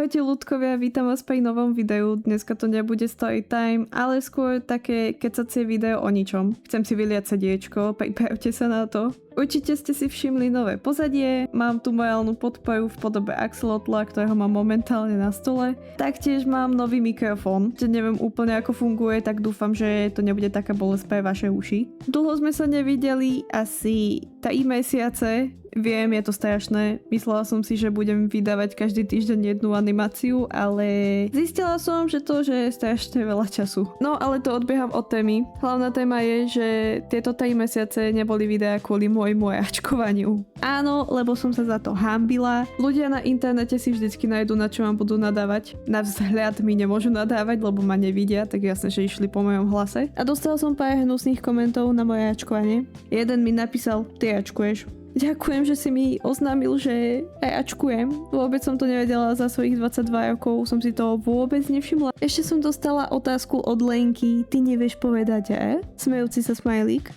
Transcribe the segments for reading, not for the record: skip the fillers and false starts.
Ahojte ľudkovia, vítam vás pri novom videu. Dneska to nebude story time, ale skôr také kecacie video o ničom. Chcem si vyliať sediečko, pripravte sa na to. Určite ste si všimli nové pozadie, mám tu morálnu podporu v podobe axolotla, ktorého mám momentálne na stole. Taktiež mám nový mikrofón, že neviem úplne ako funguje, tak dúfam, že to nebude taká bolesť pre vaše uši. Dlho sme sa nevideli, asi 3 mesiace. Viem, je to strašné. Myslela som si, že budem vydávať každý týždeň jednu animáciu, ale zistila som, že to je strašne veľa času. No, ale to odbieham od témy. Hlavná téma je, že tieto 3 mesiace neboli videá kvôli môjmu račkovaniu. Áno, lebo som sa za to hanbila. Ľudia na internete si vždycky nájdu, na čo vám budú nadávať. Na vzhľad mi nemôžu nadávať, lebo ma nevidia, tak jasne, že išli po mojom hlase. A dostal som pár hnusných komentov na moje račkovanie. Jeden mi napísal: ty račkuješ. Ďakujem, že si mi oznámil, že račkujem. Vôbec som to nevedela, za svojich 22 rokov som si to vôbec nevšimla. Ešte som dostala otázku od Lenky: ty nevieš povedať, smejúci sa smajlík.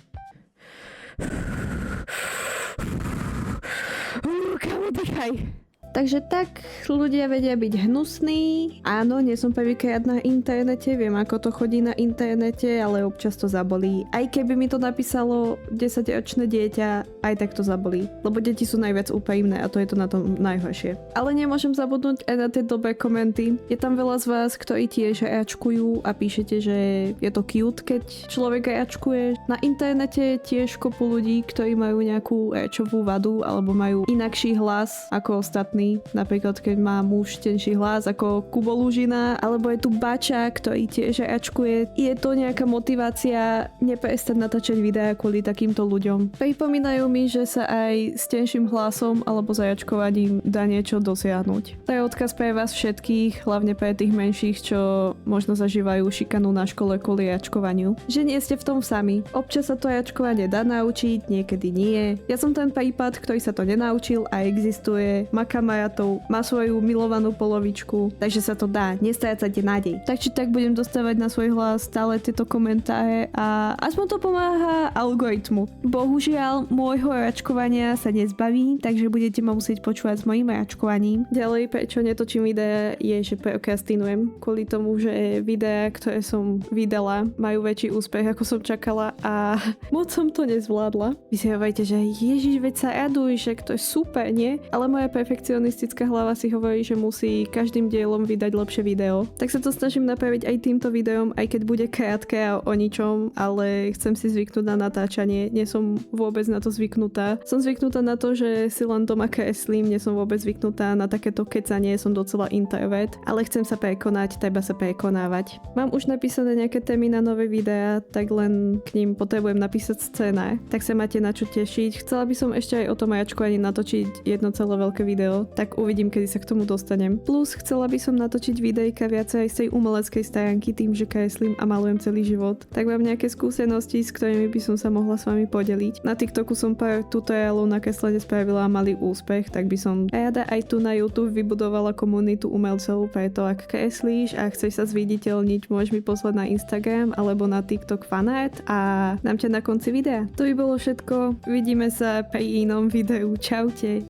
Kámo, dýchaj. Takže tak, ľudia vedia byť hnusní. Áno, nie som prvýkrát na internete, viem ako to chodí na internete, ale občas to zabolí. Aj keby mi to napísalo 10-ročné dieťa, aj tak to zabolí. Lebo deti sú najviac úprimné a to je to na tom najhoršie. Ale nemôžem zabudnúť aj na tie dobré komenty. Je tam veľa z vás, ktorí tiež račkujú a píšete, že je to cute, keď človek račkuje. Na internete tiež kopu ľudí, ktorí majú nejakú račovú vadu alebo majú inakší hlas ako ostatní. Napríklad keď má muž tenší hlas ako Kubo Lužina, alebo je tu Bača, ktorý tiež račkuje. Je to nejaká motivácia neprestať natáčať videá kvôli takýmto ľuďom. Pripomínajú mi, že sa aj s tenším hlasom alebo zajačkovaním dá niečo dosiahnuť. To je odkaz pre vás všetkých, hlavne pre tých menších, čo možno zažívajú šikanu na škole kvôli račkovaniu. Že nie ste v tom sami. Občas sa to račkovanie dá naučiť, niekedy nie. Ja som ten prípad, ktorý sa to nenaučil a existuje. Kamarátov, má svoju milovanú polovičku, takže sa to dá, nestrácate nádej. Tak či tak budem dostávať na svoj hlas stále tieto komentáre a aspoň to pomáha algoritmu. Bohužiaľ, môjho račkovania sa nezbaví, takže budete ma musieť počúvať s mojím račkovaním. Ďalej, prečo netočím videa, je, že prokrastinujem. Kvôli tomu, že videá, ktoré som vydala, majú väčší úspech, ako som čakala a moc som to nezvládla. Vy si hovoríte, že Ježiš, veď sa raduj, že to je super, nie? Ale moja perfekcionistická hlava si hovorí, že musí každým dielom vydať lepšie video. Tak sa to snažím napraviť aj týmto videom, aj keď bude krátke a o ničom, ale chcem si zvyknúť na natáčanie. Nie som vôbec na to zvyknutá. Som zvyknutá na to, že si len doma kreslím, nie som vôbec zvyknutá na takéto kecanie, som docela introvert, ale chcem sa prekonať, treba sa prekonávať. Mám už napísané nejaké témy na nové videá, tak len k ním potrebujem napísať scénar, tak sa máte na čo tešiť. Chcela by som ešte aj o tom račkovaní natočiť jedno celé veľké video, tak uvidím, kedy sa k tomu dostanem. Plus chcela by som natočiť videjka viacej z tej umeleckej stránky tým, že kreslím a malujem celý život. Tak mám nejaké skúsenosti, s ktorými by som sa mohla s vami podeliť. Na TikToku som pár tutoriálov na kreslenie spravila a mali úspech, tak by som rada aj tu na YouTube vybudovala komunitu umelcov, preto ak kreslíš a chceš sa zviditeľniť, môžeš mi poslať na Instagram alebo na TikTok fanart a dám ťa na konci videa. To by bolo všetko. Vidíme sa pri inom videu. Čaute.